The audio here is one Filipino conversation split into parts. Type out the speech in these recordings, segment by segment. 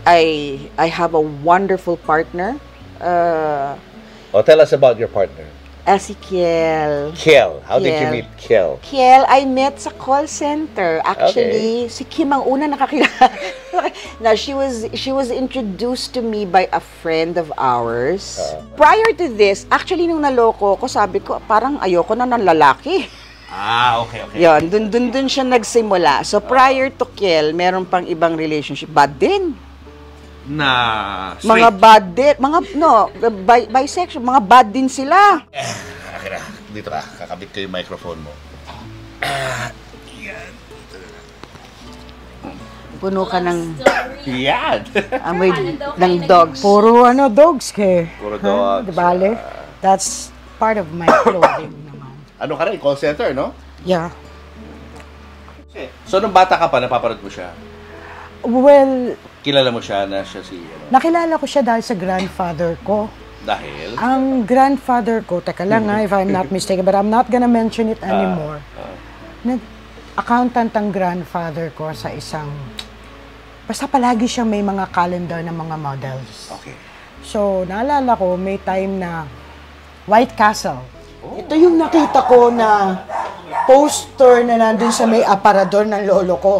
I have a wonderful partner. Tell us about your partner. Si Kiel. Kiel. How did you Kiel. meet Kiel? Kiel, I met sa call center. Actually, si Kim ang una nakakilala. Now, she was introduced to me by a friend of ours. Prior to this, actually, nung naloko ko, sabi ko, parang ayoko na ng lalaki. Okay. Yun, dun siya nagsimula. So, prior to Kiel, meron pang ibang relationship. Bad din. Na straight. Mga bad din. Bisexual. Mga bad din sila. Okay na. Dito ka. Kakabit ko yung microphone mo. Puno ka ng Yan. amoy ng dogs. Puro dogs ke. Puro dogs. Di bale? That's part of my clothing naman. Ano ka rin? Call center, no? Yeah. So, nung bata ka pa, napapanood mo siya? Well, Kilala mo siya na siya si... nakilala ko siya dahil sa grandfather ko. Dahil? Ang grandfather ko, teka lang if I'm not mistaken, but I'm not gonna mention it anymore. Nag-accountant ang grandfather ko sa isang... Basta palagi siyang may mga calendar ng mga models. Okay. So, naalala ko, may time na White Castle. Ito yung nakita ko na poster na nandun sa may aparador ng lolo ko.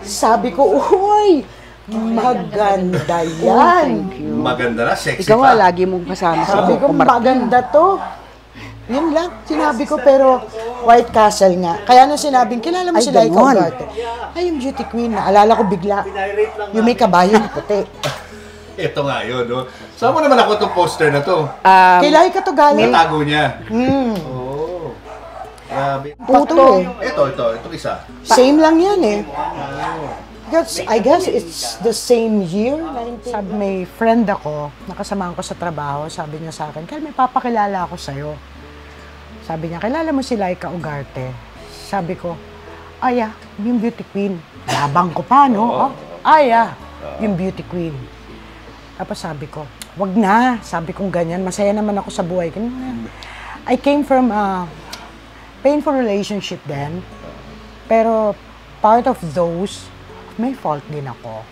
Sabi ko, uy, maganda yan. Thank you. Maganda na, sexy Ikaw nga, pa. lagi mong kasama sa Sabi ko, maganda to. Yun lang, sinabi ko, pero White Castle nga. Kaya nung sinabing, kilala mo Ay, sila, ikaw ganon. Garte. Ay, yung beauty queen, naalala ko bigla. Yung may kabayo na puti. Ito nga yun, no? Saan mo naman ako itong poster na to? Kilay ka to galing. Natago niya. Oo. Grabe. Puto. Itong isa. Same lang yan eh. Because I guess it's the same year. Sabi, may friend ako, nakasamahan ko sa trabaho, sabi niya sa akin, Kel, may papakilala ako sa'yo. Sabi niya, kilala mo si Laika Ugarte? Sabi ko, yeah, yung beauty queen. Labang ko pa, no? Yeah, yung beauty queen. Tapos sabi ko, wag na. Sabi kong ganyan, masaya naman ako sa buhay. I came from a painful relationship then. Pero part of those, may fault din ako.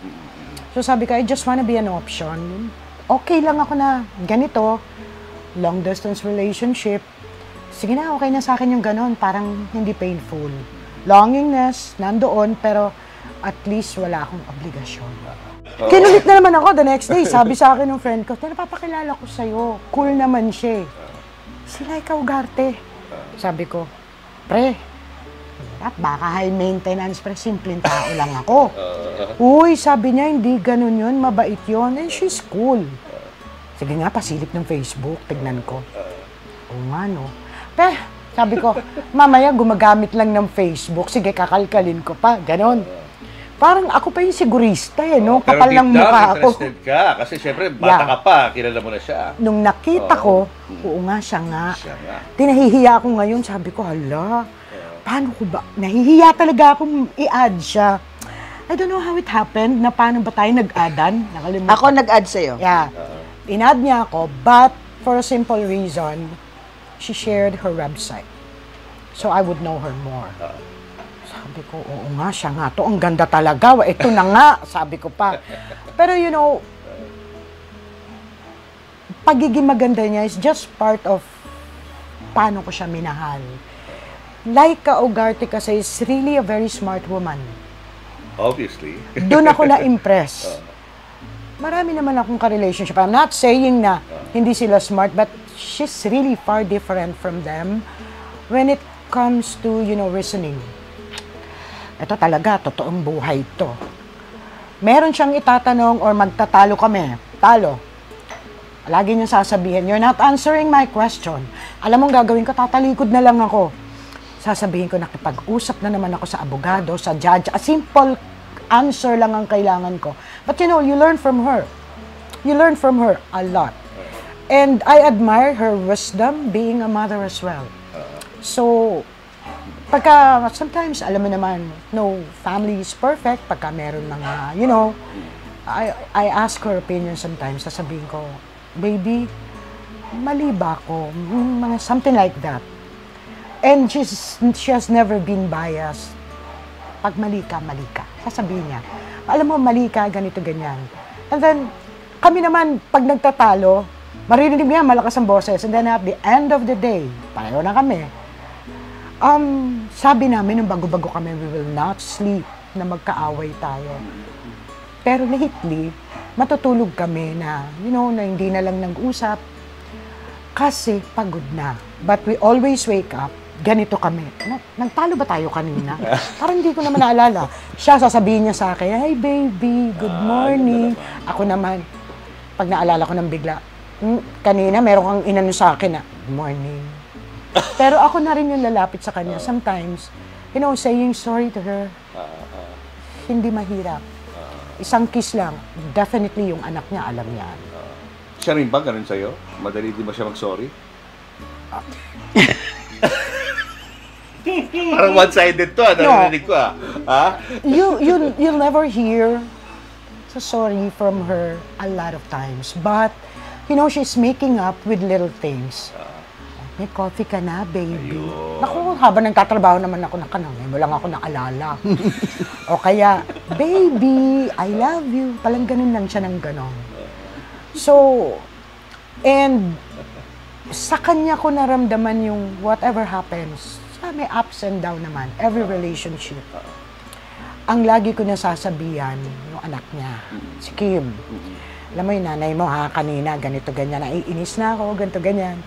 So sabi ko, I just wanna be an option. Okay lang ako na ganito, long distance relationship. Sige na, okay na sa akin yung ganon, parang hindi painful. Longingness, nandoon, pero at least wala akong obligasyon. Kinulit na naman ako the next day. Sabi sa akin ng friend ko, napapakilala ko sa'yo. Cool naman siya. Sila ikaw, Ugarte. Sabi ko, pre, baka high maintenance, pre, simpleng tao lang ako. Uy, sabi niya, hindi ganun yun, mabait yun. And she's cool. Sige nga, pasilip ng Facebook, tignan ko. Oo nga, no. Pe, sabi ko, mamaya gumagamit lang ng Facebook. Sige, kakalkalin ko pa. Ganon. Parang ako pa yung sigurista eh, no? Kapal ng mukha ako. Pero deep down, interested ka. Kasi syempre, bata ka pa, kilala mo na siya. Nung nakita ko, oo nga, siya nga. Siya nga. Tinahihiya ako ngayon, sabi ko, hala, paano ko ba? Nahihiya talaga akong i-add siya. I don't know how it happened, na paano ba tayo nag-addan? Nakalimutan. Ako nag-add sa'yo. Yeah. In-add niya ako, but for a simple reason, she shared her website. So I would know her more. Sabi ko, oo nga, siya nga to. Ang ganda talaga. Ito na nga, sabi ko pa. Pero you know, pagiging maganda niya is just part of paano ko siya minahal. Laika Ugarte kasi is really a very smart woman. Obviously. Doon ako na-impress. Marami naman akong ka-relationship. I'm not saying na hindi sila smart, but she's really far different from them when it comes to, you know, reasoning. Ito talaga, totoong buhay to. Meron siyang itatanong or magtatalo kami. Talo. Lagi niyang sasabihin, you're not answering my question. Alam mong gagawin ko, tatalikod na lang ako. Sasabihin ko, nakipag-usap na naman ako sa abogado, sa judge. A simple answer lang ang kailangan ko. But you know, you learn from her. You learn from her a lot. And I admire her wisdom being a mother as well. So, pagka, sometimes, alam mo naman, no family is perfect. Pagka meron mga, you know, I ask her opinion sometimes. Sasabihin ko, baby, mali ba ako? Mga something like that. And she has never been biased. Pag mali ka, mali ka. Sasabihin niya, alam mo, mali ka, ganito, ganyan. And then, kami naman, pag nagtatalo, maririnig niya, malakas ang boses. And then at the end of the day, pareho na kami. Sabi namin, nung bago-bago kami, we will not sleep na magkaaway tayo. Pero lately, matutulog kami na, na hindi na lang nag-usap. Kasi pagod na. But we always wake up, ganito kami. Nagtalo ba tayo kanina? Parang hindi ko naman naalala. Siya, sasabihin niya sa akin, "Hey baby, good morning." Ako naman, pag naalala ko ng bigla, kanina meron kang inano sa akin na, "Good morning." Pero ako na rin yung lalapit sa kanya. Sometimes, saying sorry to her, hindi mahirap. Isang kiss lang, definitely yung anak niya, alam niya. Siya rin ba ganun sa'yo? Madali di ba siya mag-sorry? Parang one-sided to, narinig ko You'll never hear sorry from her a lot of times. But, she's making up with little things. May coffee ka na, baby. Naku, habang nagtatrabaho naman ako ng kanang, mo lang ako naalala. O kaya, baby, I love you. Palang ganun lang siya ng ganon. So, and sa kanya ko naramdaman yung whatever happens, may ups and down naman, every relationship. Ang lagi ko nasasabihan, yung anak niya, si Kim, alam mo yung nanay mo kanina, ganito, ganyan, naiinis na ako, ganito, ganyan.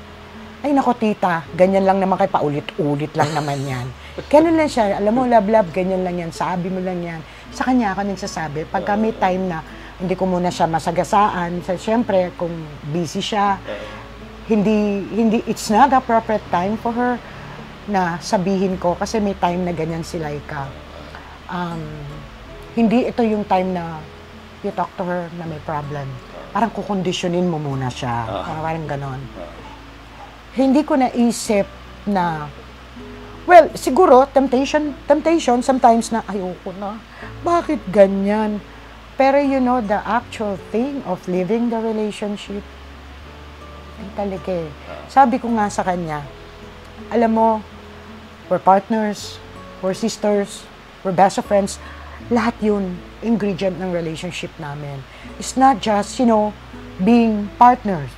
Ay nako tita, ganyan lang naman kayo, paulit-ulit lang naman yan. Ganun lang siya, alam mo, love, ganyan lang yan, sabi mo lang yan. Sa kanya ako nagsasabi, pagka may time na hindi ko muna siya masagasaan, siyempre kung busy siya, hindi, it's not the appropriate time for her na sabihin ko, kasi may time na ganyan si Laika. Hindi ito yung time na you talk to her na may problem. Parang kukondisyonin mo muna siya, parang ganon. Hindi ko naisip na, well, siguro, temptation sometimes na, ayoko na, bakit ganyan? Pero the actual thing of living the relationship, ay talaga eh. Sabi ko nga sa kanya, alam mo, we're partners, we're sisters, we're best of friends, lahat yun, ingredient ng relationship namin. It's not just, being partners.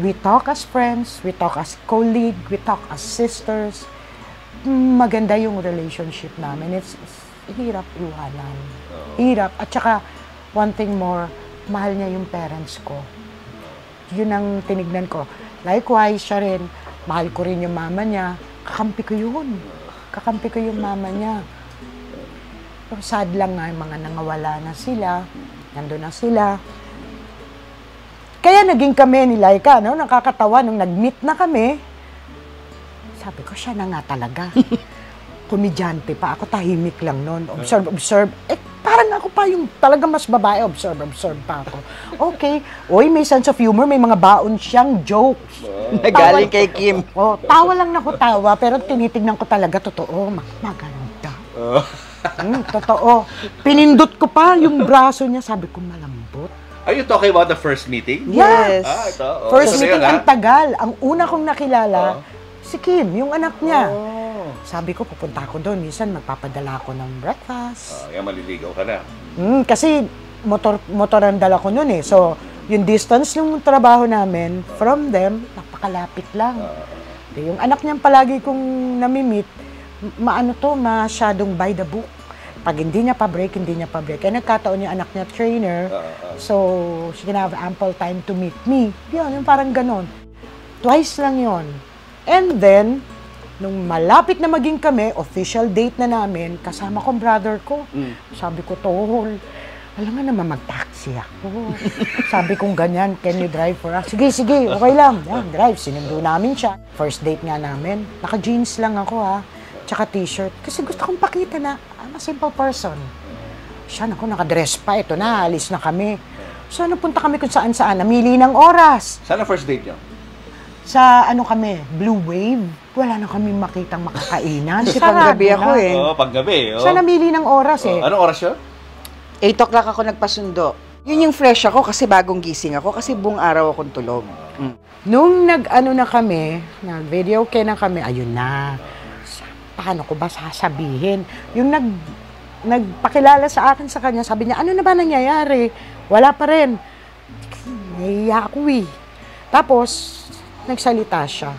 We talk as friends, we talk as colleague, we talk as sisters. Maganda yung relationship namin. It's hirap iwanan. Hirap. At saka, one thing more, mahal niya yung parents ko. Yun ang tinignan ko. Likewise, siya rin, mahal ko rin yung mama niya. Kakampi ko yun. Kakampi ko yung mama niya. Pero sad lang nga, yung mga nangawala na sila, nandun na sila. Kaya naging kami ni Laika, nakakatawa, nung nag-meet na kami, sabi ko, siya na nga talaga. Komedyante pa, ako tahimik lang noon. Observe. Parang ako pa yung talaga mas babae, observe pa ako. Okay, may sense of humor, may mga baon siyang jokes. Nagaling kay Kim. Tawa lang na ko tawa, pero tinitignan ko talaga, totoo, maganda. Totoo. Pinindot ko pa yung braso niya, sabi ko, malambot. Are you talking about the first meeting? Yes. Ito. First meeting, ang tagal. Ang una kong nakilala, si Kim, yung anak niya. Sabi ko, pupunta ako doon. Minsan, magpapadala ako ng breakfast. Yan, maliligaw ka na. Kasi, motor ang dala ko noon eh. So, yung distance ng trabaho namin, from them, napakalapit lang. Yung anak niyang palagi kong namimit, masyadong by the book. Pag hindi niya pa-break, Kaya nagkataon yung anak niya trainer, so she can have ample time to meet me. Yun, yung parang ganon. Twice lang yon. And then, nung malapit na maging kami, official date na namin, kasama ko brother ko. Sabi ko, Tol, alam nga naman mag-taxi ako. Sabi kong ganyan, can you drive for us? Sige, okay lang. Yan, drive. Sinundo namin siya. First date nga namin. Naka-jeans lang ako tsaka t-shirt. Kasi gusto kong pakita na I'm a simple person. Siya, nakadress pa. Ito na, alis na kami. So, napunta kami kung saan-saan. Namili ng oras. Saan ang first date niyo? Sa kami, Blue Wave. Wala na kami makitang makakainan. Kasi panggabi ako eh. Panggabi. Siya namili ng oras eh. Anong oras yun? 8 o'clock ako nagpasundo. Yun yung fresh ako kasi bagong gising ako kasi buong araw akong tulog. Nung na kami, nag-video na kami, ayun na. Paano ko ba sasabihin? Yung nagpakilala sa akin sa kanya, sabi niya, ano na ba nangyayari? Wala pa rin. Nahiya ako eh. Tapos, nagsalita siya.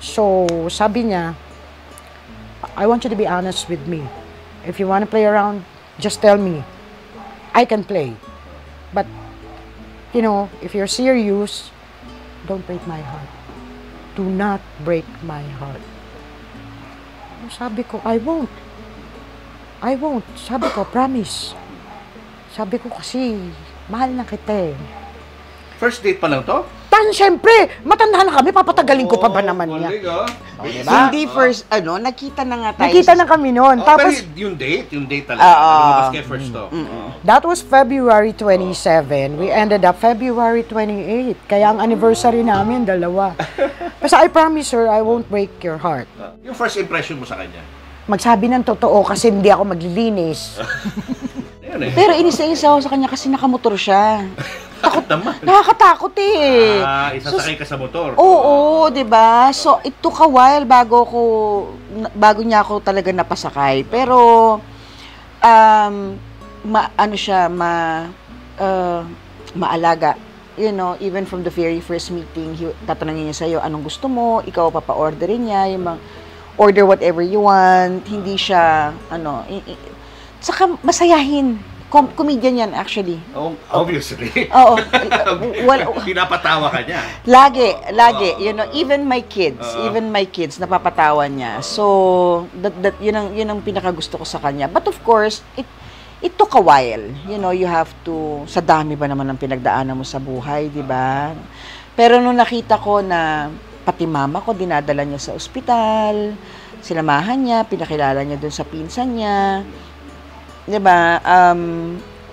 So, sabi niya, I want you to be honest with me. If you want to play around, just tell me. I can play. But, you know, if you're serious, don't break my heart. Do not break my heart. Sabi ko, I won't. I won't. Sabi ko, promise. Sabi ko kasi, mahal na kita eh. First date pa lang to? Siyempre, matanda na kami, papatagalin ko pa ba naman niya? Diba? Hindi first, nakita na nga tayo. Nakita na kami noon. Tapos, pero yung date talaga. Lumabas kayo first to. that was February 27. We ended up February 28. Kaya ang anniversary namin, 2. Basta I promise her, I won't break your heart. Yung first impression mo sa kanya? Magsabi ng totoo kasi hindi ako maglilinis. Pero inisa-isa ako sa kanya kasi nakamotor siya. Takot naman. Nakakatakot eh. Isasakay ka sa motor. Oo, 'di ba? So it took a while bago niya ako talaga napasakay. Pero maalaga. You know, even from the very first meeting, tatanungin niya sa'yo, anong gusto mo? Ikaw papa-orderin niya, yung order whatever you want. Hindi siya, saka masayahin. Comedian yan, actually. Oh, obviously. Oo. Pinapatawa ka niya. Lagi. You know, even my kids, napapatawa niya. So, yun ang pinakagusto ko sa kanya. But of course, it took a while. You know, you have to, sa dami ba naman ang pinagdaanan mo sa buhay, di ba? Pero nung nakita ko na pati mama ko, dinadala niya sa ospital, sinamahan niya, pinakilala niya dun sa pinsan niya, diba?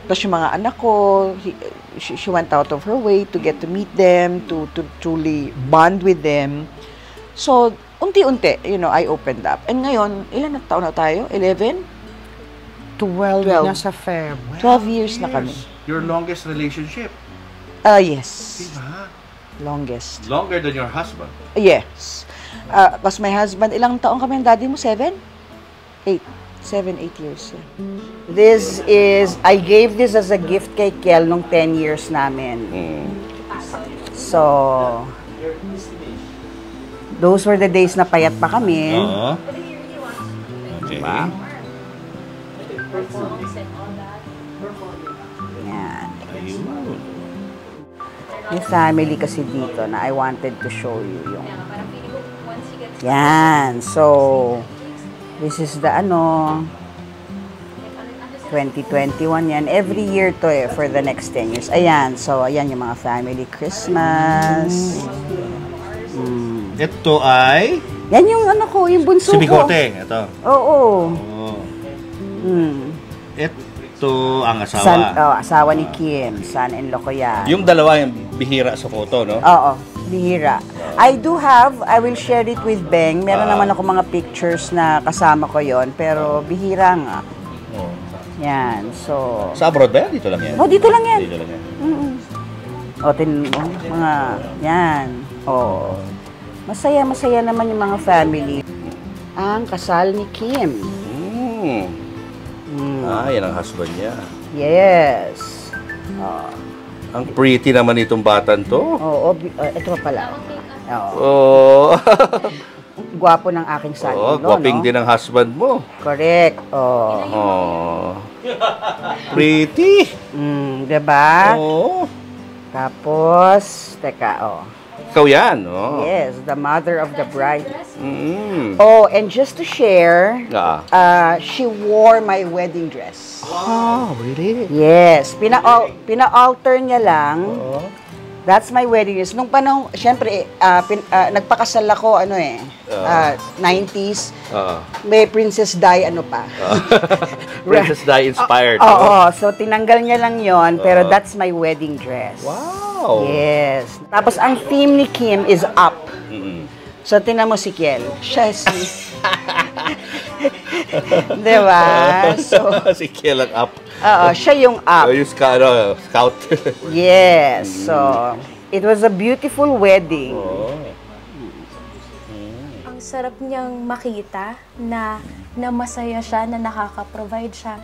Tapos yung mga anak ko, she went out of her way to get to meet them, to truly bond with them. So, unti-unti, you know, I opened up. And ngayon, ilan na taon na tayo? 11? 12 na sa Feb. 12 years na kami. Your longest relationship? Yes. Diba? Longest. Longer than your husband? Yes. Tapos my husband, ilang taon kami ang daddy mo? 7? 8. 7, 8 years. This is, I gave this as a gift kay Kel nung 10 years namin. So, those were the days na payat pa kami. Okay. Diba? Yan. Yung family kasi dito na I wanted to show you yung... Yan. So, this is the 2021 yan. Every year to for the next 10 years. Ayan. So, ayan yung mga family Christmas. Ito ay? Yan yung yung bunso Si ko. Bigote. Ito. Oo. Ito ang asawa. Asawa ni Kim. Son-in-law ko yan. Yung dalawa yung bihira sa photo, no? Oo. Bihira. I will share it with Beng. Meron naman ako mga pictures na kasama ko yon, pero bihira nga. Yan, so... Sa abroad ba yan? Dito lang yan? Dito lang yan. Dito lang yan. Mga, yan. Masaya naman yung mga family. Ang kasal ni Kim. Yan ang husband niya. Yes. Ang pretty naman itong batan to. Ito pala. Oh. Gwapo ng aking son-in-law, gwaping din ang husband mo. Correct. Pretty. Diba? Tapos, Ikaw yan, Yes, the mother of the bride. And just to share, she wore my wedding dress. Oh, really? Yes. Pina-alter niya lang. That's my wedding dress. Nung panahon, syempre, nagpakasal ako, 90s. May Princess Di, pa. Princess Di inspired. So tinanggal niya lang yon, pero that's my wedding dress. Wow. Yes. Tapos ang theme ni Kim is up. So tinan mo si Kiel. Siya diba? So, si Kiel ang up. siya yung up. Yung scout. Yes. So, it was a beautiful wedding. Ang sarap niyang makita na masaya siya, na nakaka-provide siya.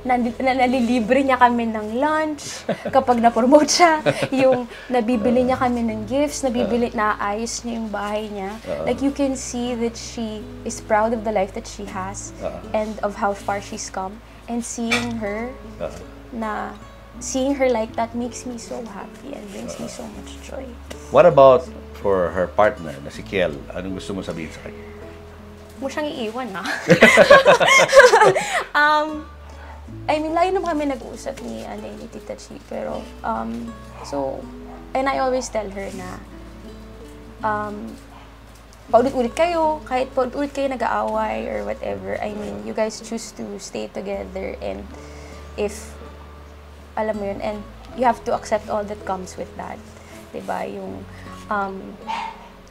nalilibre niya kami ng lunch kapag na-promote siya, yung nabibili niya kami ng gifts, naayos niya yung bahay niya. Like, you can see that she is proud of the life that she has and of how far she's come. And seeing her like that makes me so happy and brings me so much joy. What about for her partner na si Kiel? Anong gusto mo sabihin sa kanya? Mo siyang iiwan, ha? I mean, lagi naman kami nag-uusap ni Tita Chi, pero, and I always tell her na, paulit-ulit kayo, kahit paulit-ulit kayo nag-aaway or whatever, I mean, you guys choose to stay together, and if, alam mo yun, and you have to accept all that comes with that, diba, yung,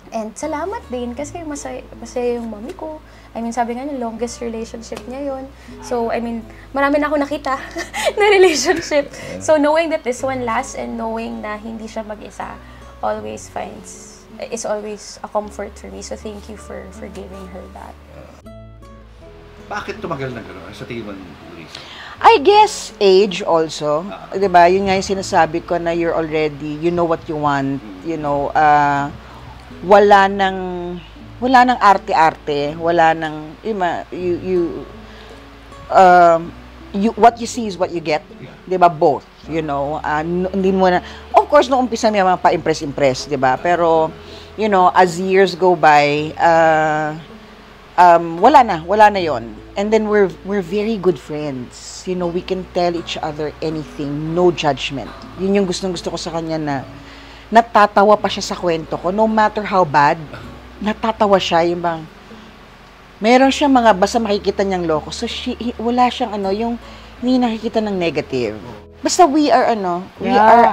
and salamat din kasi masaya yung mami ko. I mean, sabi nga niya, longest relationship niya yun. So, I mean, marami na ako nakita na relationship. So, knowing that this one lasts and knowing na hindi siya mag-isa is always a comfort for me. So, thank you for giving her that. Bakit tumagal na gano'n sa tingin mo, Luis? I guess age also. Diba? Yun nga yung sinasabi ko na you know what you want. You know, wala nang arte-arte, wala nang what you see is what you get, 'di ba? Both, you know. Hindi mo na, of course nung umpisa may mga pa-impress, 'di ba? Pero you know, as years go by, wala na 'yon. And then we're very good friends. You know, we can tell each other anything, no judgment. Yun yung gustong-gusto ko sa kanya, na natatawa pa siya sa kwento ko, no matter how bad, natatawa siya, yung bang, meron siya mga, basta makikita niyang loko, so wala siyang yung, hindi nakikita ng negative. Basta we are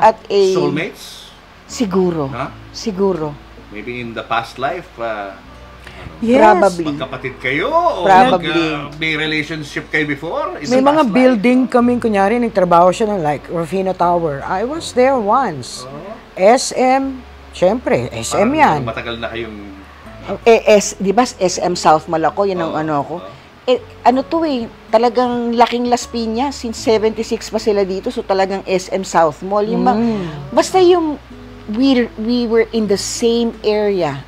at a... Soulmates? Siguro. Huh? Siguro. Maybe in the past life, Yes. Probably. magkapatid kayo? O Probably. may relationship kayo before? May mga building kaming, kunyari, nagtrabaho siya ng like Rufino Tower. I was there once. SM, syempre, SM yan. Matagal na kayong... Di ba SM South Malaco, yun ang ko. Talagang laking Las Piñas, since 76 pa sila dito, so talagang SM South Mall. Yung basta yung, we were in the same area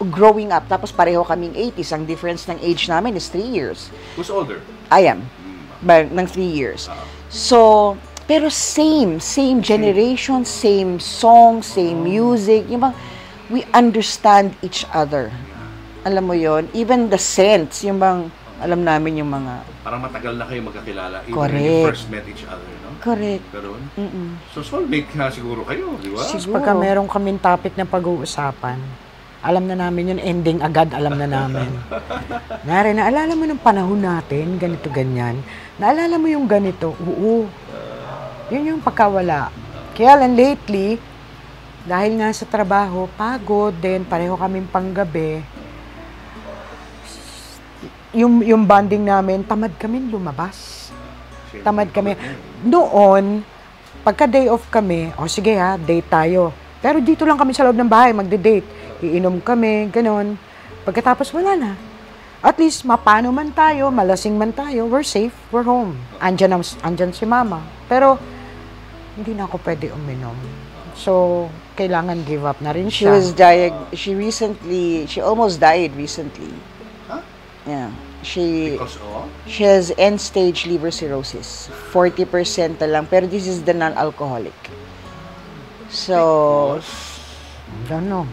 growing up, tapos pareho kaming 80s. Ang difference ng age namin is 3 years. Who's older? I am. Ng 3 years. So, pero same generation, same song, same music. Yung bang, we understand each other. Alam mo yon, even the scents, yung bang, alam namin yung mga... Parang matagal na kayo magkakilala. Even Correct. when you first met each other, no? Correct. Pero, so soulmate nga siguro kayo, di ba? Siguro. Pagka meron kaming topic na pag-uusapan, alam na namin yun, ending agad, alam na namin. Naalala mo ng panahon natin, ganito, ganyan. Naalala mo yung ganito, oo. Yun yung pagkawala. Kaya lang lately, dahil nga sa trabaho, pagod din, pareho kaming panggabi. Yung bonding namin, tamad kami lumabas. Tamad kami. Noon, pagka day off kami, sige date tayo. Pero dito lang kami sa loob ng bahay, magde-date. Iinom kami, ganon. Pagkatapos, wala na. At least, mapano man tayo, malasing man tayo, we're safe, we're home. Andyan si mama. Pero, hindi na ako pwede uminom. So, kailangan give up na rin siya. She almost died recently. Huh? Yeah. Because of? She has end-stage liver cirrhosis. 40% na lang, pero this is the non-alcoholic. So, Don't know.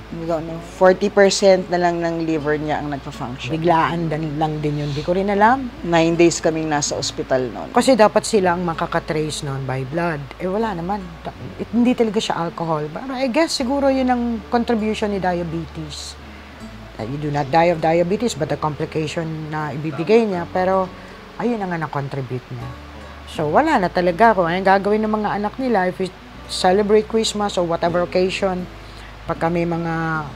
40% na lang ng liver niya ang nagpa-function. Biglaan lang din yun. Di ko rin alam. 9 days kaming nasa ospital noon. Kasi dapat silang makakatrace noon by blood. Wala naman. Hindi talaga siya alcohol. But I guess siguro yun ang contribution ni diabetes. You do not die of diabetes, but the complication na ibibigay niya. Pero, ayun ang na-contribute niya. So, wala na talaga kung anong gagawin ng mga anak nila if we celebrate Christmas or whatever occasion. Pagka may mga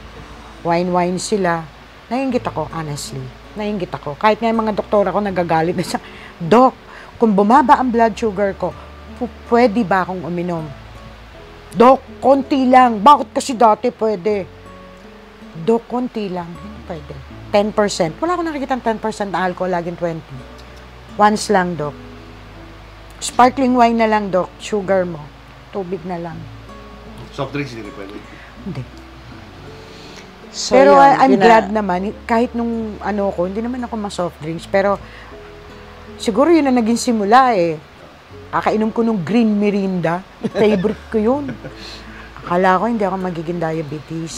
wine sila, naiinggit ako, honestly. Naiinggit ako. Kahit nga yung mga doktor ako nagagalit na siya, Doc, kung bumaba ang blood sugar ko, pwede ba akong uminom? Doc, konti lang. Bakit kasi dati pwede? Doc, konti lang. Hindi pwede. 10%. Wala akong nakikita 10% na alcohol, laging 20. Once lang, Doc. Sparkling wine na lang, Doc. Sugar mo. Tubig na lang. Soft drinks hindi pwede. Hindi. So, Pero yun, I'm yun glad naman, kahit nung ano ko, hindi naman ako ma-soft drinks, pero siguro yun na naging simula eh. Kakainom ko nung green Mirinda. Favorite ko yun. Akala ko hindi ako magiging diabetes.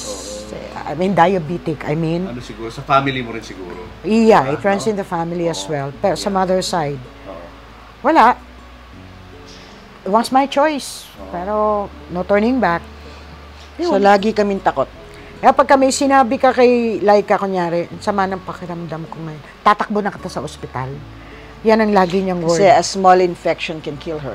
Diabetic. Ano siguro, sa family mo rin siguro. Yeah, it runs in the family as well. Pero sa mother side, wala. It was my choice. Pero no turning back. So, lagi kaming takot. Kaya pagka may sinabi ka kay Laika, kunyari, sama ng pakiramdam ko ngayon, tatakbo na kita sa ospital. Yan ang lagi niyang word. Kasi a small infection can kill her.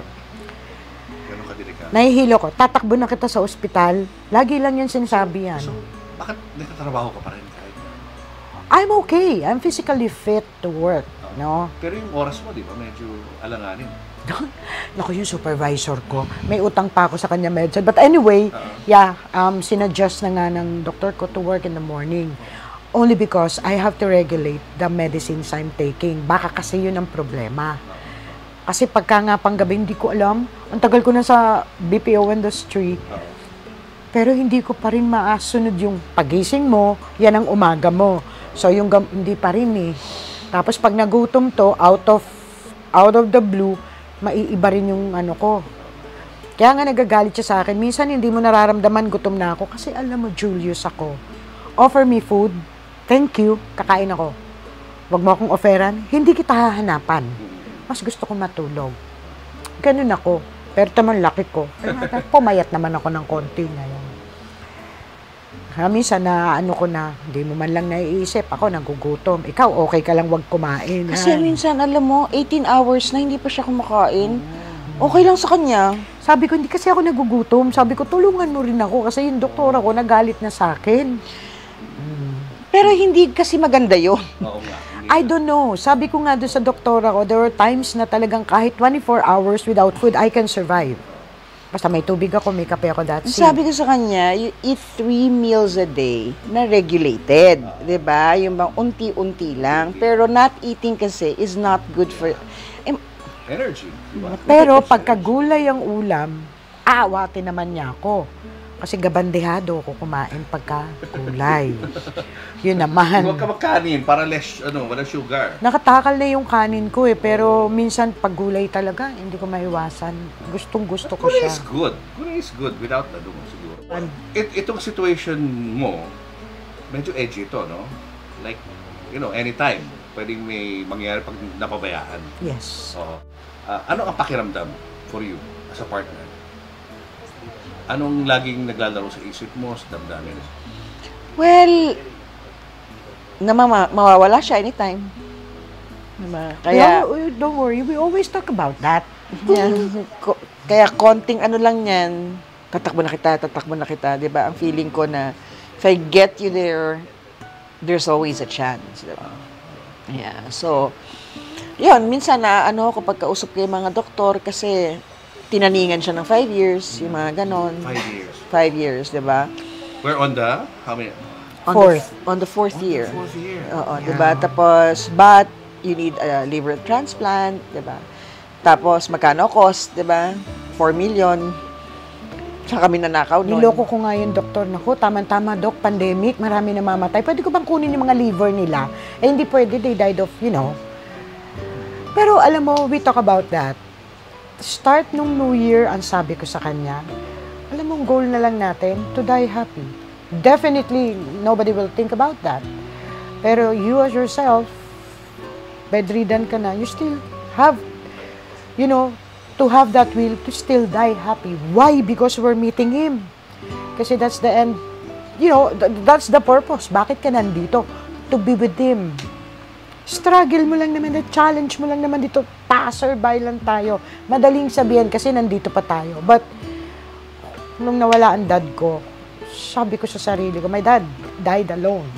Ganun ka delikado. Nahihilo ko, tatakbo na kita sa ospital. Lagi lang yan sinasabi yan. So, bakit nagtatrabaho ka pa rin kahit I'm okay. I'm physically fit to work. No? Pero yung oras mo, di ba, medyo alanganin. Naku, yung supervisor ko, may utang pa ako sa kanya medicine. But anyway, sinuggest na nga ng doktor ko to work in the morning. Only because I have to regulate the medicines I'm taking. Baka kasi yun ang problema. Kasi pagka nga panggabi, hindi ko alam. Ang tagal ko na sa BPO industry. Pero hindi ko pa rin maasunod yung pagising mo, yan ang umaga mo. So yung hindi pa rin eh. Tapos pag nagutom to, out of the blue, maiiba rin yung ano ko. Kaya nga nagagalit siya sa akin. Minsan hindi mo nararamdaman gutom na ako kasi alam mo, Julius ako. Offer me food. Thank you. Kakain ako. Wag mo akong offeran. Hindi kita hahanapan. Mas gusto ko matulog. Ganun ako. Pero taman laki ko. Pumayat naman ako ng konti ngayon. Minsan na ano ko na, hindi mo man lang naiisip. Ako nagugutom. Ikaw, okay ka lang wag kumain. Kasi minsan, alam mo, 18 hours na hindi pa siya kumakain. Okay lang sa kanya. Sabi ko, hindi kasi ako nagugutom. Sabi ko, tulungan mo rin ako. Kasi yung doktora ko nagalit na sa akin. Pero hindi kasi maganda yun. Oo nga. I don't know. Sabi ko nga doon sa doktora ko, there were times na talagang kahit 24 hours without food, I can survive. Basta may tubig ako, may kape ako, that's it. Sabi ko sa kanya, you eat 3 meals a day na regulated. 'Di ba? Yung bang unti-unti lang. Pero not eating kasi is not good for Energy. Diba? Pero pagka gulay ang ulam, aawatin naman niya ako. Kasi gabandehado ako kumain pagka gulay. Yun naman. Huwag ka magkanin para less, walang sugar. Nakatakal na yung kanin ko eh, pero minsan pag gulay talaga, hindi ko maiwasan. Gustong-gusto ko Gulay siya. is good. Gulay is good without siguro. Itong situation mo, medyo edgy ito, no? Like, anytime, pwedeng may mangyari pag napabayaan. Yes. Oo. Ano ang pakiramdam for you as a partner? Anong laging naglalaro sa isip mo, sa damdamin? well, mawawala siya anytime. Diba? Kaya, Don't worry, we always talk about that. kaya konting ano lang yan, tatakbo na kita, di ba? Ang feeling ko na, if I get you there, there's always a chance, di ba? Yeah, so, yun, minsan na, kapag kausap ko yung mga doktor, kasi, tinaningan siya ng 5 years, yung mga ganon. 5 years. 5 years, di ba? We're on the, how many? On the fourth year. Fourth year. Oo, di ba? Tapos, but, you need a liver transplant, di ba? Tapos, magkano cost, di ba? 4 million. Saan kami nanakaw nun? Niloko ko nga yung doktor. Naku, tama-tama, Doc, pandemic, marami namamatay. Pwede ko bang kunin yung mga liver nila? Eh, hindi pwede, they died of, Pero alam mo, we talk about that. Start nung New Year, ang sabi ko sa kanya, alam mo, goal na lang natin, to die happy. Definitely, nobody will think about that. Pero you as yourself, bedridden ka na, you still have, to have that will to still die happy. Why? Because we're meeting Him. Kasi that's the end, that's the purpose. Bakit ka nandito? To be with Him. Struggle mo lang naman, challenge mo lang naman dito, passerby lang tayo. Madaling sabihin kasi nandito pa tayo. But, nung nawala ang dad ko, sabi ko sa sarili ko, my dad died alone.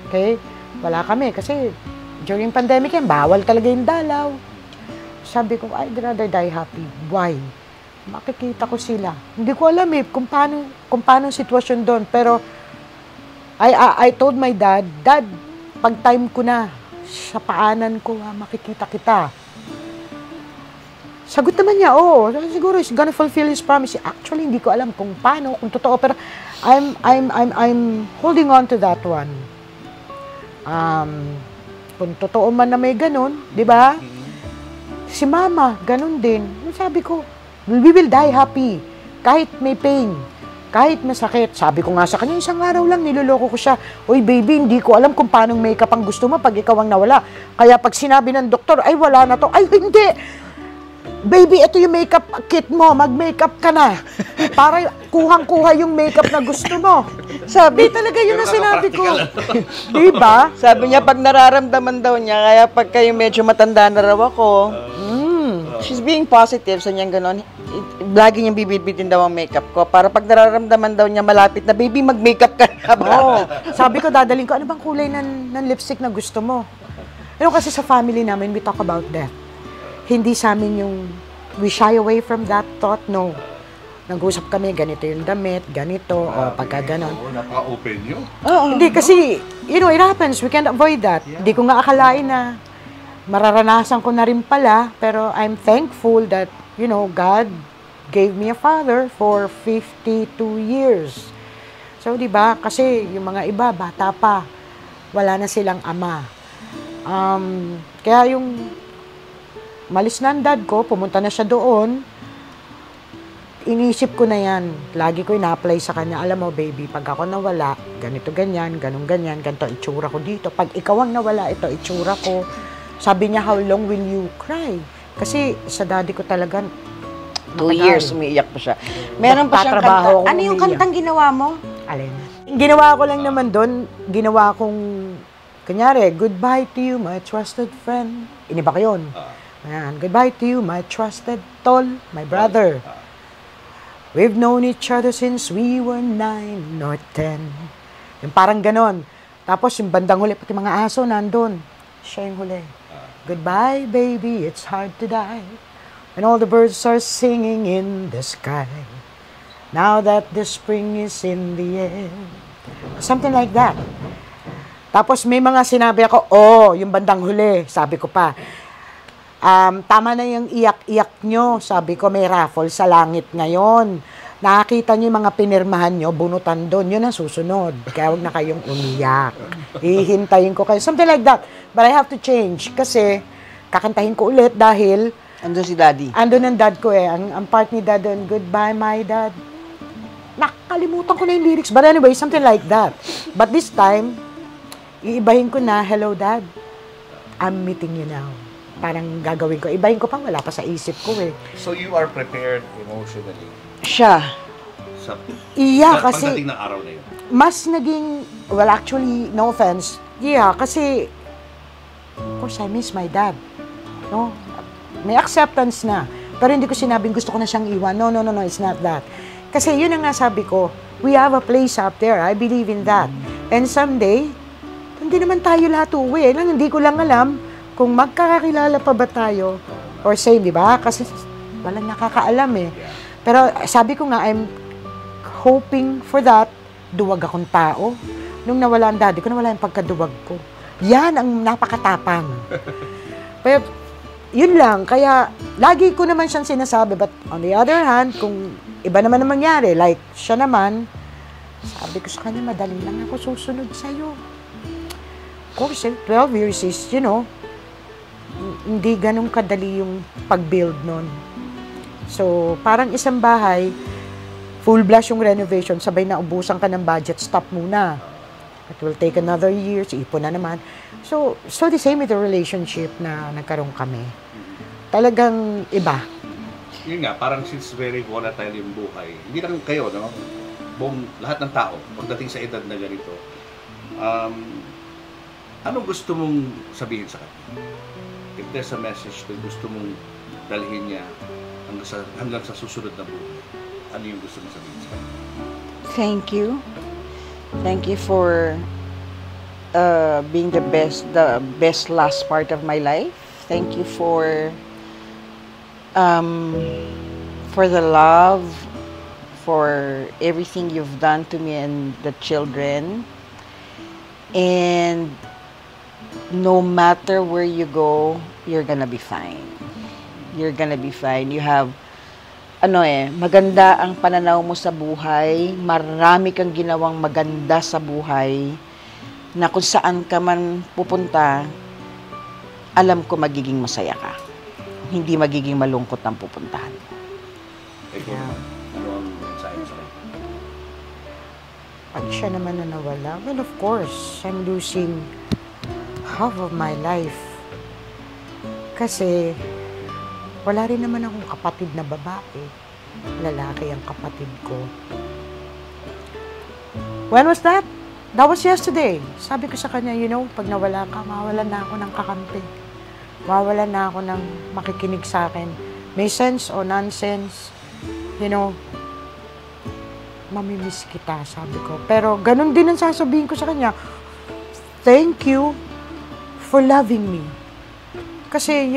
Okay? Wala kami kasi during pandemic yan, bawal talaga yung dalaw. Sabi ko, I'd rather die happy. Why? Makikita ko sila. Hindi ko alam kung paano sitwasyon doon. Pero, I told my dad, Dad, pag time ko na, sa paanan ko, makikita kita. Sagot naman niya, oo, siguro he's gonna fulfill his promise. Actually, hindi ko alam kung paano, kung totoo, pero I'm holding on to that one. Kung totoo man na may ganun, di ba? Si Mama, ganun din. Sabi ko, we will die happy. Kahit may pain, kahit masakit. Sabi ko nga sa kanya, isang araw lang niloloko ko siya. Uy, baby, hindi ko alam kung paano makeup ang gusto mo pag ikaw ang nawala. Kaya pag sinabi ng doktor, ay wala na to. Ay, hindi! Baby, ito yung makeup kit mo. Mag-makeup ka na. Para kuhang-kuha yung makeup na gusto mo. Sabi talaga yun ang sinabi ko. Diba? Sabi niya, pag nararamdaman daw niya, kaya pag kayo medyo matanda na raw ako, she's being positive, so niyang gano'n. Lagi niyang bibitbitin daw ang makeup ko. Para pag nararamdaman daw niya malapit na, baby, mag-makeup ka na ba? Oo. Sabi ko, dadaling ko, ano bang kulay ng lipstick na gusto mo? Ano kasi sa family namin, we talk about that. Hindi sa amin yung, we shy away from that thought, no. Nag-usap kami, ganito yung damit, ganito, o pagka ganon. Oo, napaka-open nyo. Hindi, kasi, it happens, we can't avoid that. Hindi ko nga akalain na mararanasan ko na rin pala, pero I'm thankful that, God gave me a father for 52 years. So, di ba, kasi yung mga iba, bata pa, wala na silang ama. Kaya yung malis na ang dad ko, pumunta na siya doon, inisip ko na yan. Lagi ko ina-apply sa kanya, alam mo baby, pag ako nawala, ganito ganyan, ganun ganyan, ganito itsura ko dito. Pag ikaw ang nawala, ito itsura ko. Sabi niya, how long will you cry? Kasi sa daddy ko talaga, 2 years, umiiyak pa siya. Meron pa siyang kanta. Ano yung kantang ginawa mo? Alin? Yung ginawa ko lang naman doon, ginawa kong, kunyari, goodbye to you, my trusted friend. Iniba ko yun. Ayan, goodbye to you, my trusted tol, my brother. We've known each other since we were 9 or 10. Yung parang ganon. Tapos yung bandang huli, pati mga aso nandun. Siya yung huli. Goodbye, baby, it's hard to die. And all the birds are singing in the sky. Now that the spring is in the air. Something like that. Tapos may mga sinabi ako, yung bandang huli, sabi ko pa, tama na yung iyak-iyak nyo. Sabi ko, may raffle sa langit ngayon. Nakakita nyo yung mga pinirmahan nyo, bunutan doon. Yun ang susunod. Kaya huwag na kayong umiyak. Hihintayin ko kayo. Something like that. But I have to change. Kasi, kakantahin ko ulit dahil Andun si daddy. andun ang dad ko eh. Ang part ni dad doon, goodbye my dad. Nakalimutan ko na yung lyrics. But anyway, something like that. But this time, iibahin ko na, hello dad, I'm meeting you now. Parang gagawin ko. Ibahin ko pa, wala pa sa isip ko eh. So you are prepared emotionally Siya. sa Kasi pagdating ng araw na yun? mas naging, well actually, no offense, kasi, of course, I miss my dad. No? May acceptance na. Pero hindi ko sinabing gusto ko na siyang iwan. No, it's not that. Kasi yun ang nasabi ko, we have a place up there. I believe in that. And someday, hindi naman tayo lahat uwi. Hindi ko lang alam kung magkakakilala pa ba tayo or same, di ba? Kasi walang nakakaalam eh. Pero sabi ko nga, I'm hoping for that. Duwag akong tao. Nung nawala ang daddy ko, nawala yung pagkaduwag ko. Yan ang napakatapang. Pero yun lang. Kaya lagi ko naman siyang sinasabi. But on the other hand, kung iba naman ang mangyari, like siya naman, sabi ko sa kanya, madali lang ako susunod sa'yo. Of course, 12 years is, hindi ganun kadali yung pag-build nun. So, parang isang bahay, full blast yung renovation, sabay na ubusan ka ng budget, stop muna. It will take another year, ipon na naman. So the same with the relationship na nagkaroon kami. Talagang iba. Yun nga, parang since very volatile yung buhay, hindi lang kayo, no? Buong lahat ng tao, pagdating sa edad na ganito, ano gusto mong sabihin sa kanya? If there's a message na gusto mong dalhin niya hanggang sa susunod na buhay, ano yung gusto mong sabihin sa kanya? Thank you. Thank you for being the best last part of my life. Thank you for the love, for everything you've done to me and the children. And no matter where you go, you're gonna be fine. You're gonna be fine. You have, maganda ang pananaw mo sa buhay. Marami kang ginawang maganda sa buhay na kung saan ka man pupunta, alam ko magiging masaya ka. Hindi magiging malungkot ang pupuntahan mo. Ikaw, ano ang mensahe mo sa kanya? Pag siya naman na nawala, well, of course, I'm losing half of my life. Kasi, wala rin naman akong kapatid na babae. Lalaki ang kapatid ko. When was that? That was yesterday. Sabi ko sa kanya, pag nawala ka, mawalan na ako ng kakampi. Mawalan na ako ng makikinig sa akin. May sense o nonsense. Mamimiss kita, sabi ko. Pero ganun din ang sasabihin ko sa kanya, thank you for loving me. Kasi,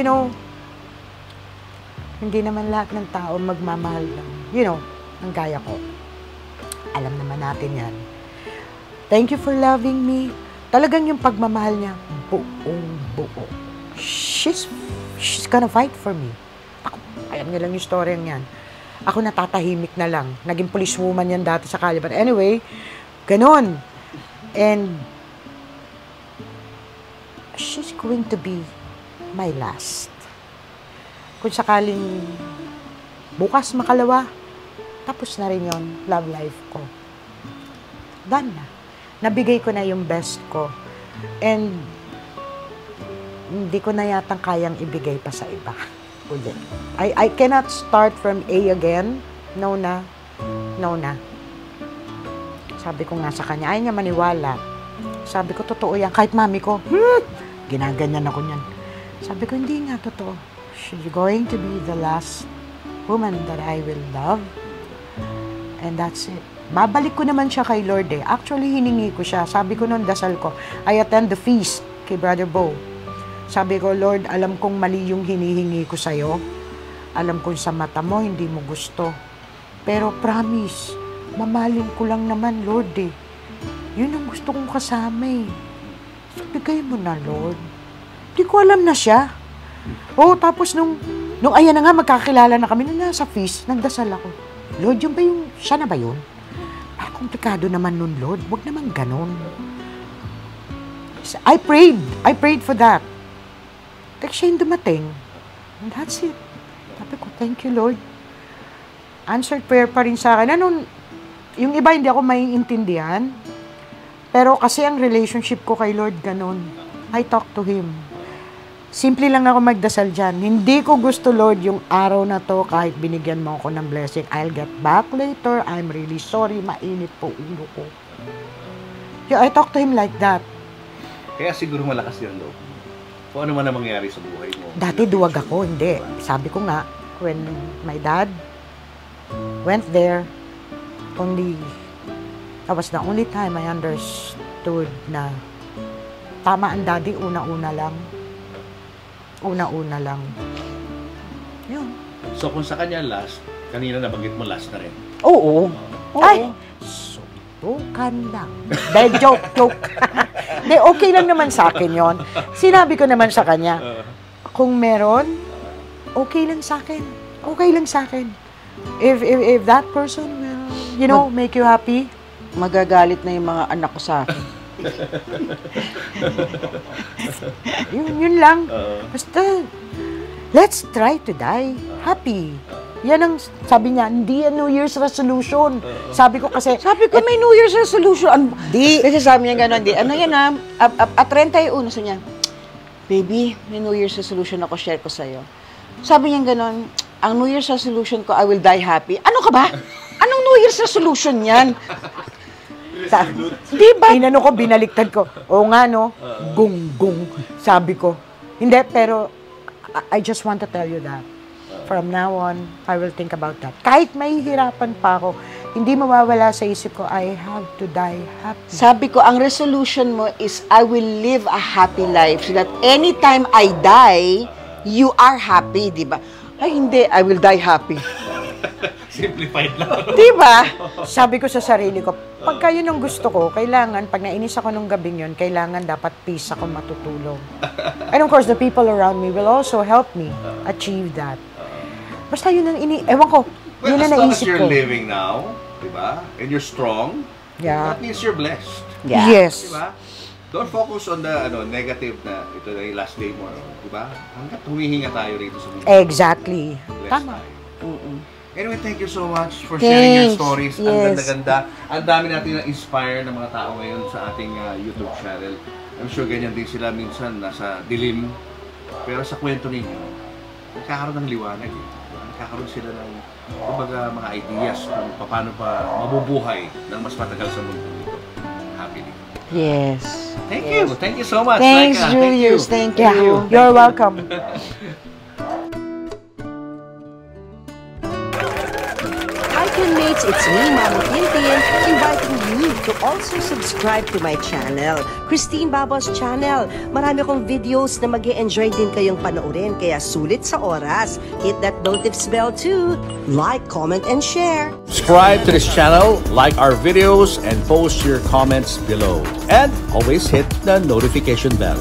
hindi naman lahat ng tao magmamahal ng, ng gaya ko. Alam naman natin yan. Thank you for loving me. Talagang yung pagmamahal niya, buong-buo. She's gonna fight for me. Ako, alam niyo lang yung story yan. Ako natatahimik na lang. Naging policewoman yan dati sa Cali. But anyway, ganun. And she's going to be my last. Kung sakaling bukas makalawa, tapos na rin yon love life ko. Done na. Nabigay ko na yung best ko. And hindi ko na yatang kayang ibigay pa sa iba. Ulit. I cannot start from A again. No na. No na. Sabi ko nga sa kanya, ayaw niya maniwala. Sabi ko, totoo yan. Kahit mami ko, ginaganyan ako niyan. Sabi ko, hindi nga totoo. She's going to be the last woman that I will love. And that's it. Babalik ko naman siya kay Lord eh. Actually, hiningi ko siya. Sabi ko noon, dasal ko. I attend the feast kay Brother Bo. Sabi ko, Lord, alam kong mali yung hinihingi ko sa'yo. Alam kong sa mata mo, hindi mo gusto. Pero promise, mamahalin ko lang naman, Lord eh. Yun ang gusto kong kasama eh. So, bigay mo na, Lord. Di ko alam na siya. Oh, tapos nung ayan na nga, magkakilala na kami, nung nasa feast, nagdasal ako. Lord, yun ba yung, siya na ba yun? Komplikado naman nun, Lord. Huwag naman ganon. I prayed for that. Kasi siya yung dumating. And that's it. Sabi ko, thank you, Lord. Answered prayer pa rin sa akin. Yung iba hindi ako maiintindihan. Pero kasi ang relationship ko kay Lord ganon. I talk to Him. Simple lang ako magdasal dyan. Hindi ko gusto, Lord, yung araw na to, kahit binigyan mo ako ng blessing, I'll get back later. I'm really sorry. Mainit po ulo ko. I talk to Him like that. Kaya siguro malakas yung loob. Kung ano man ang mangyari sa buhay mo. Dati duwag ako, hindi. Sabi ko nga, when my dad went there, that was the only time I understood na tama ang daddy, una-una lang. Una-una lang. Yun. So kung sa kanya last, kanina nabanggit mo last na rin. Oo. Ay! Subukan lang. Dahil joke. Hindi, okay lang naman sa akin yon. Sinabi ko naman sa kanya, kung meron, okay lang sa akin. Okay lang sa akin. If that person will, make you happy, Magagalit na yung mga anak ko sa akin. yun lang. Basta, let's try to die happy. Yan ang sabi niya, hindi yan New Year's resolution. Sabi ko may New Year's resolution. Di. Kasi sabi niya gano'n, ano yan at 31, so niya, baby, may New Year's resolution ako, share ko sa'yo. Sabi niya gano'n, ang New Year's resolution ko, I will die happy. Ano ka ba? Anong New Year's resolution yan? Di ba? Inano ko, binaliktad ko. Oo nga, no? Gung. Sabi ko. Hindi, pero I just want to tell you that. From now on, I will think about that. Kahit may hirapan pa ako, hindi mawawala sa isip ko, I have to die happy. Sabi ko, ang resolution mo is, I will live a happy life so that anytime I die, you are happy, di ba? Ay, hindi, I will die happy. Simplified lang. Diba? Sabi ko sa sarili ko, pagka yun ang gusto ko, kailangan, pag nainis ako nung gabing yun, kailangan dapat peace ako matutulog. And of course, the people around me will also help me achieve that. Basta yun ang ewan ko, Well, yun as ang long as naisip you're ko. living now, diba? And you're strong, Yeah. that means you're blessed. Yeah. Yes. Diba? Don't focus on the negative na ito na yung last day mo. Diba? Hanggat humihinga tayo rito sa mundo. Exactly. Blessed Tama. tayo. Anyway, thank you so much for sharing your Thanks. stories. Ang Yes. ganda-ganda. Ang dami natin na-inspire ng mga tao ngayon sa ating YouTube channel. I'm sure ganyan din sila minsan nasa dilim. Pero sa kwento ninyo, nagkakaroon ng liwanag. Nagkakaroon sila ng mga ideas kung paano pa mabubuhay ng mas matagal sa mundo nito. Happily. Yes. Thank you. Thank you so much. Thanks, Laika. Julius. Thank Yeah, you. you're welcome. Hi teammates, it's me, Mamo Tintin, inviting you to also subscribe to my channel, Christine Babos Channel. Marami akong videos na mag-e-enjoy din kayong panoorin, kaya sulit sa oras. Hit that notification bell too. Like, comment, and share. Subscribe to this channel, like our videos, and post your comments below. And always hit the notification bell.